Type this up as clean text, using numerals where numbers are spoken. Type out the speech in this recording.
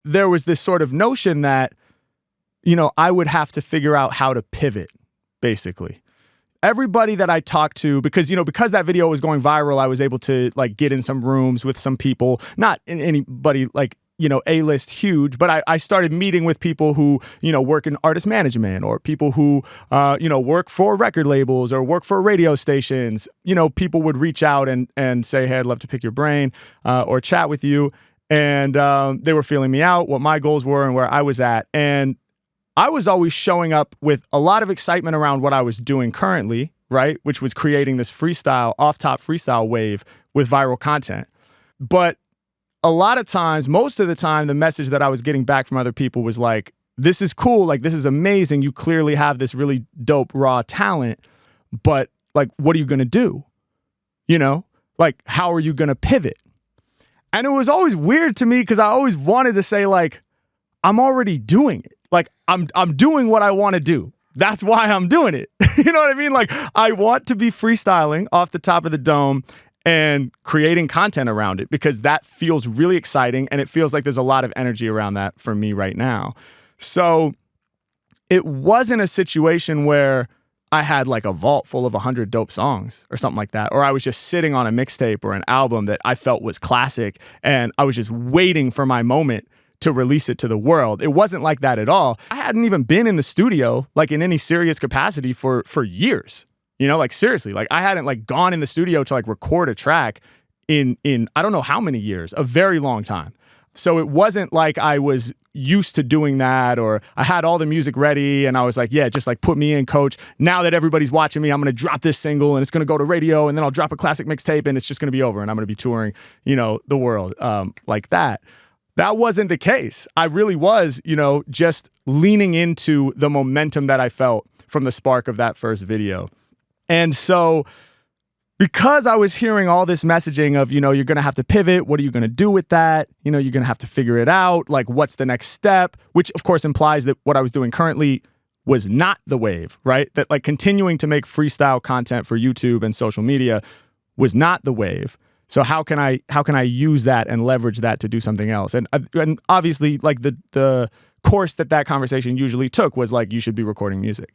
there was this sort of notion that, you know, I would have to figure out how to pivot, basically. Everybody that I talked to, because that video was going viral, I was able to like get in some rooms with some people, not anybody like, A-list huge, but I started meeting with people who, work in artist management, or people who, work for record labels or work for radio stations. People would reach out and say, hey, I'd love to pick your brain or chat with you. And they were feeling me out, what my goals were and where I was at. And I was always showing up with a lot of excitement around what I was doing currently, right? Which was creating this freestyle, off-top freestyle wave with viral content. But a lot of times, most of the time, the message that I was getting back from other people was like, this is cool, like this is amazing. You clearly have this really dope raw talent, but like, what are you gonna do? Like, how are you gonna pivot? And it was always weird to me because I always wanted to say like, I'm already doing it. Like I'm doing what I want to do. That's why I'm doing it. You know what I mean? Like I want to be freestyling off the top of the dome and creating content around it because that feels really exciting and it feels like there's a lot of energy around that for me right now. So it wasn't a situation where I had like a vault full of 100 dope songs or something like that, or I was just sitting on a mixtape or an album that I felt was classic and I was just waiting for my moment to release it to the world. It wasn't like that at all. I hadn't even been in the studio like in any serious capacity for years. Like seriously, like I hadn't like gone in the studio to like record a track in I don't know how many years, a very long time. So it wasn't like I was used to doing that or I had all the music ready and I was like, yeah, just like put me in, coach. Now that everybody's watching me, I'm going to drop this single and it's going to go to radio and then I'll drop a classic mixtape and it's just going to be over and I'm going to be touring, the world like that. That wasn't the case. I really was, just leaning into the momentum that I felt from the spark of that first video. And so because I was hearing all this messaging of, you're going to have to pivot. What are you going to do with that? You're going to have to figure it out. Like, what's the next step? Which, of course, implies that what I was doing currently was not the wave, right? That like continuing to make freestyle content for YouTube and social media was not the wave. So how can I use that and leverage that to do something else? And obviously, like the course that conversation usually took was like, you should be recording music.